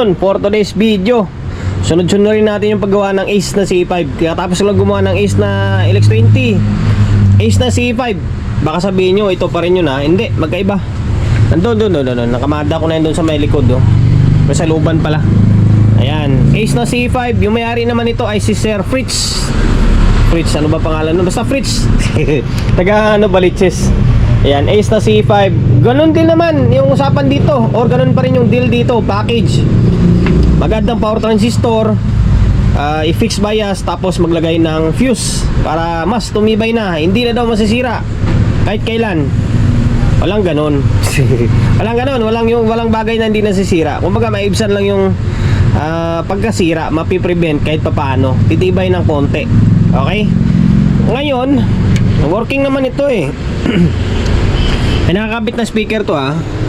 For today's video, sunod-sunod rin natin yung paggawa ng Ace na C5. Kaya tapos lang gumawa ng Ace na LX20, Ace na C5. Baka sabihin nyo, ito pa rin yun ha. Hindi, magkaiba. Nandun, nakamada ko na yun doon sa may likod may saluban pala. Ayan, Ace na C5. Yung may-ari naman ito ay si Sir Fritz. Fritz, ano ba pangalan nun? Basta Fritz. Taga Baliches. Ayan, Ace na C5. Ganun din naman yung usapan dito, or ganun pa rin yung deal dito, package. Magandang power transistor, i-fix bias, tapos maglagay ng fuse para mas tumibay na, hindi na daw masisira kahit kailan. Walang ganun. Walang bagay na hindi nasisira. Kumbaga maibsan lang yung pagkasira, mapiprevent kahit papaano. Titibay ng konti. Okay? Ngayon, working naman ito May nakakabit na speaker to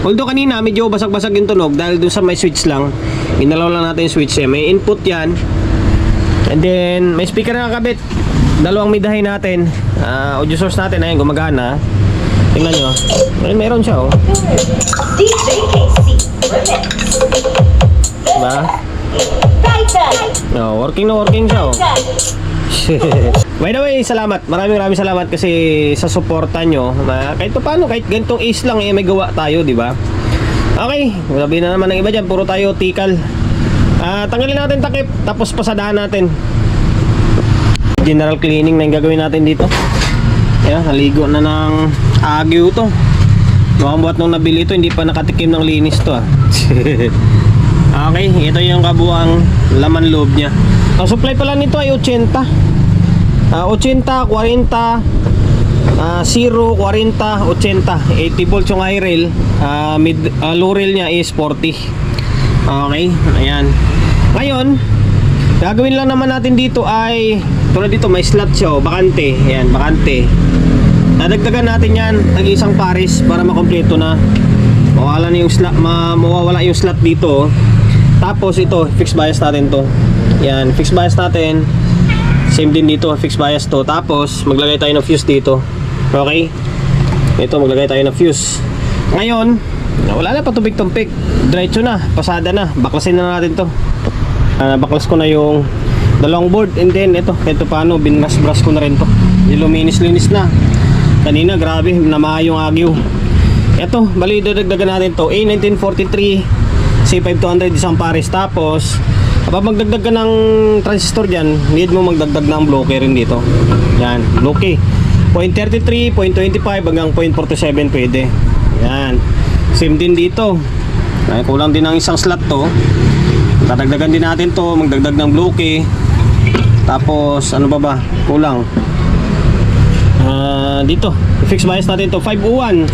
Although kanina medyo basag-basag yung tunog dahil doon sa may switch lang. Inalaw lang natin yung switch May input yan. And then may speaker na nakakabit. Dalawang midahin natin. Audio source natin. Ayan, gumagana. Tingnan nyo. Meron siya DJ KC Remix. Diba? Working na working siya By the way, salamat. Maraming salamat kasi sa suporta nyo. Kahit paano, kahit ganitong Ace lang may gawa tayo, di ba? Okay, sabihin na naman ng iba dyan, puro tayo tikal. Tanggalin natin takip, tapos pasadahan natin. General cleaning na yung gagawin natin dito. Ayan, naligo na ng agyo to. Mukhang buhat nung nabili ito, hindi pa nakatikim ng linis to Okay, ito yung kabuang laman loob niya. Ang supply pala nito ay 80. 80, 40, 0, 40, 80, 80 volts yung high rail, low rail niya is 40. Okay, ayan. Ngayon, gagawin lang naman natin dito ay, tulad dito may slot siya, bakante. Ayan, bakante. Dadagdagan natin yan, tag-isang pares para makompleto na. Mawawala yung slot dito. Tapos ito, fixed bias natin to. Ayan, fixed bias natin. Same din dito, fixed bias to. Tapos maglagay tayo ng fuse dito. Okay? Ito, maglagay tayo ng fuse. Ngayon, wala na patubig-tumpik. Diretso na, pasada na. Baklasin na natin to. Baklas ko na yung dalawang board. And then ito, kahit paano, binras-bras ko na rin to. Luminis-linis na. Kanina, grabe, namaha yung agyo. Ito, bali, dadagdagan natin to. A1943 C5200 isang pares. Tapos kapag magdagdag ka ng transistor dyan, need mo magdagdag ng bloke rin dito. Yan, bloke 0.33, 0.25 hanggang 0.47 pwede. Yan, same din dito. Kulang din ng isang slot to. Dadagdagan din natin to, magdagdag ng bloke. Tapos ano ba? Kulang dito, fix bias natin to 501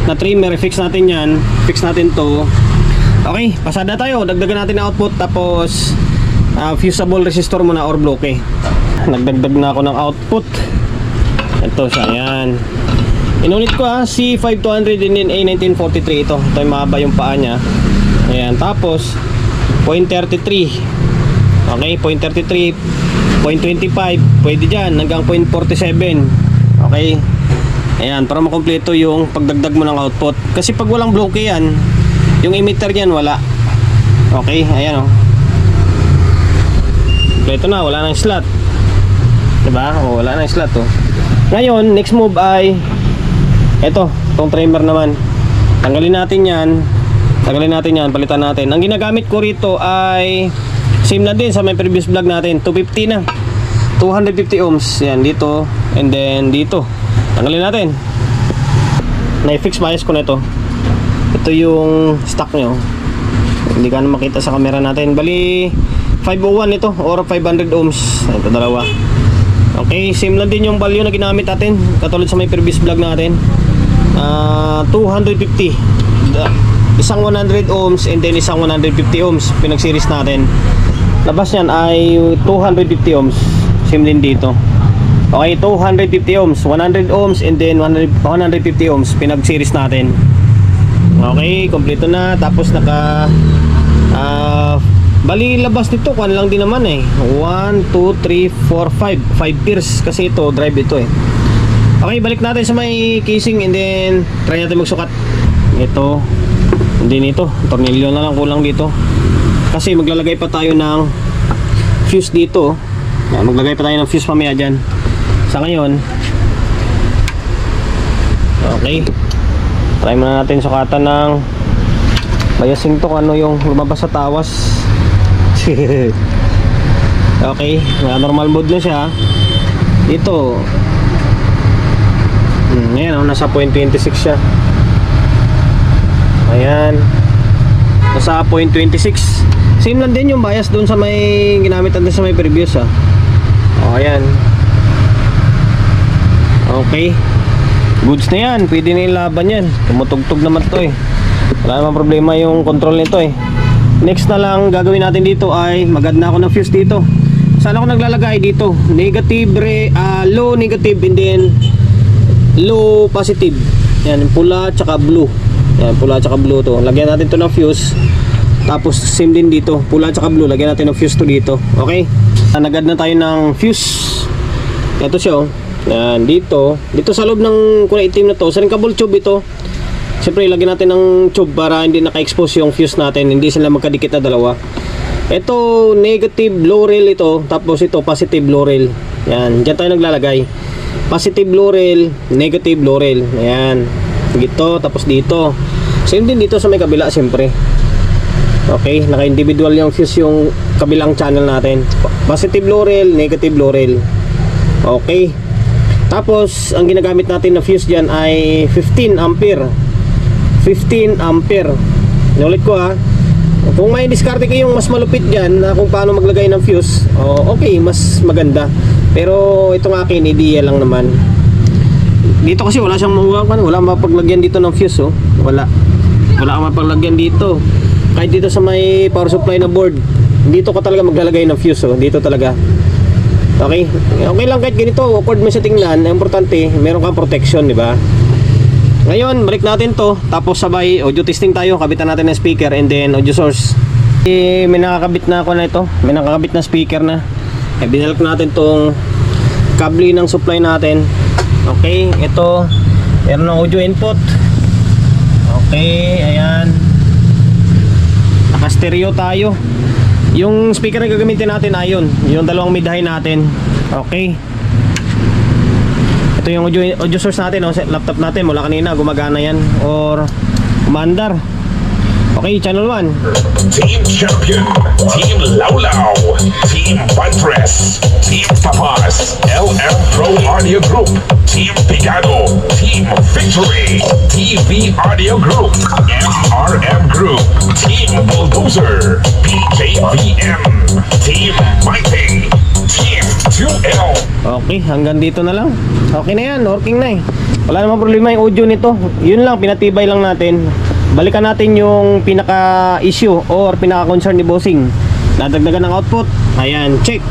na trimmer, fix natin yan. Fix natin to. Okay, pasada tayo. Dagdagan natin ang output. Tapos fusible resistor muna or bloke. Nagdagdag na ako ng output. Ito siya, yan. Inunit ko C5200 and then A1943. Ito yung mahaba yung paa nya. Ayan, tapos 0.33. Okay, 0.33, 0.25 pwede dyan hanggang 0.47. Okay, ayan, para makompleto yung pagdagdag mo ng output. Kasi pag walang bloke yan, yung emitter niyan wala. Okay, ayan kompleto na, wala nang slot. Diba? Wala nang slot Ngayon, next move ay itong trimmer naman. Tanggalin natin yan, palitan natin. Ang ginagamit ko rito ay same na din sa may previous vlog natin, 250 na 250 ohms. Yan, dito and then dito. Tanggalin natin. Na-fix bias ko na ito. Ito yung stock nyo. Hindi ka na makita sa camera natin. Bali 501 ito or 500 ohms. Ito dalawa. Okay, same lang din yung value na ginamit natin. Katulad sa may previous vlog natin. 250. Isang 100 ohms and then isang 150 ohms. Pinag-series natin. Labas yan ay 250 ohms. Same din dito. Okay, 250 ohms, 100 ohms and then 150 ohms. Pinag-series natin. Okay, kompleto na. Tapos bali labas nito, kuan lang din naman 1, 2, 3, 4, 5 pairs kasi ito, drive ito Okay, balik natin sa may casing and then try natin magsukat. Ito, hindi nito, tornilyo na lang kulang dito. Kasi maglalagay pa tayo ng fuse dito. Yan, maglagay pa tayo ng fuse mamaya dyan. Sa ngayon, okay, try muna natin sukatan ng biasing to kung ano yung lumabas sa tawas. Okay, normal mode na siya. Dito ayan, nasa 0.26 siya. Ayan, nasa 0.26. Same lang din yung bias doon sa may ginamit natin sa may previous ayan. Okay, goods na yan, pwede na ilaban yan. Tumutugtog naman to wala namang problema yung control nito Next na lang gagawin natin dito ay magad na ako ng fuse dito. Saan ako naglalagay dito? Negative, low negative, and then low positive. Yan, pula tsaka blue. Yan, pula tsaka blue to. Lagyan natin to ng fuse. Tapos same din dito, pula tsaka blue. Lagyan natin ng fuse to dito. Okay? Nagad na tayo ng fuse. Ito siya Yan, dito sa loob ng kulay itim na to, sarinkable tube ito. Siyempre, lagyan natin ng tube para hindi naka-expose yung fuse natin. Hindi sila magkadikit na dalawa. Ito, negative low rail ito. Tapos ito, positive low rail. Yan, dyan tayo naglalagay. Positive low rail, negative low rail. Ayan, dito, tapos dito. Same din dito sa may kabila, siyempre. Okay, naka-individual yung fuse yung kabilang channel natin. Positive low rail, negative low rail. Okay. Tapos, ang ginagamit natin na fuse dyan ay 15 ampere. 15 ampere. Inulit ko Kung may diskarte kayong mas malupit dyan na kung paano maglagay ng fuse, okay, mas maganda. Pero itong akin, idea lang naman. Dito kasi wala siyang wala mapaglagyan dito ng fuse Wala kang mapaglagyan dito. Kahit dito sa may power supply na board, dito ko talaga maglalagay ng fuse Dito talaga. Okay? Okay lang kahit ganito, awkward mo siya tingnan. Ang importante, meron kang protection, di ba? Ngayon, balik natin to. Tapos sabay, audio testing tayo. Kabitan natin ng speaker and then audio source. May nakakabit na ako na ito. May nakakabit na speaker na. Binalak natin tong kable ng supply natin. Okay, ito. Meron ng audio input. Okay, ayan. Naka-stereo tayo. Yung speaker na gagamitin natin ayon, yung dalawang mid-high natin. Okay. Ito yung audio source natin laptop natin mula kanina gumagana yan or umandar. Okay, channel 1. Team Champion, Team Laulao, Team Buttress, Team Tapas, LM Pro Audio Group, Team Pigado, Team Victory, TV Audio Group, MRM Group, Team Bulldozer, PKVM, Team Mighty, Team 2L. Okay, hanggang dito na lang. Okay na yan, working na Wala namang problema yung audio nito. Yun lang, pinatibay lang natin. Balikan natin yung pinaka-issue or pinaka-concern ni Bossing. Nadagdagan ng output. Ayan, check.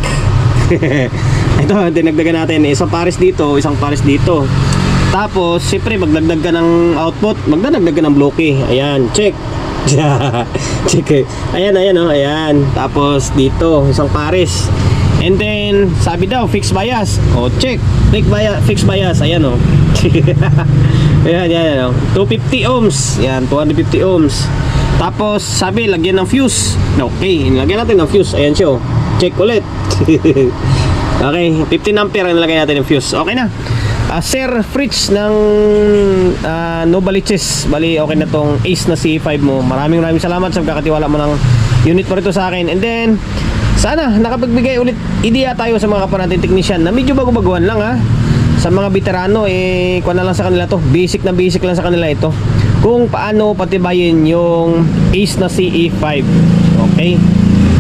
Ito, dinagdagan natin. Isang pares dito, isang pares dito. Tapos, siyempre, magdagdag ka ng output, magdadagdag ka ng bloke. Ayan, check. Check. Ayan, ayan. Tapos, dito, isang pares. And then, sabi daw, fixed bias. Check. Fixed bias. Ayan, Ayan, 250 ohms. Yan, 250 ohms. Tapos, sabi, lagyan ng fuse. Okay, lagyan natin ng fuse. Ayan siya, check ulit. Okay, 15 ampere ang nilagay natin ng fuse. Okay na. Sir Fritz ng Novaliches. Bali, okay na tong Ace na C5 mo. Maraming salamat sa pagkakatiwala mo ng unit mo rito sa akin. And then, sana nakapagbigay ulit idea tayo sa mga kapwa natin technician na medyo bago-baguhan lang Sa mga veterano, kuha na lang sa kanila to. Basic lang sa kanila ito. Kung paano patibayin yung Ace na CE5. Okay?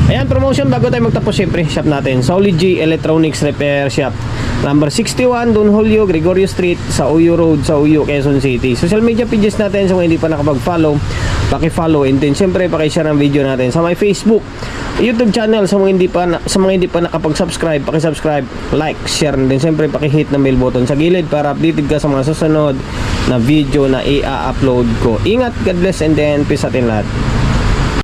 Ayan, promotion bago tayo magtapos, syempre, shop natin. Solid G Electronics Repair Shop. Number 61, Don Julio, Gregorio Street, sa Uyo Road, sa Uyo, Quezon City. Social media pages natin, sa mga hindi pa nakapag-follow, paki-follow, and then syempre paki-share ang video natin sa my Facebook, YouTube channel. Sa mga hindi pa nakapag-subscribe, paki-subscribe, like, share, and then syempre paki-hit ng bell button sa gilid para updated ka sa mga susunod na video na i-upload ko. Ingat, God bless, and then peace atin lahat.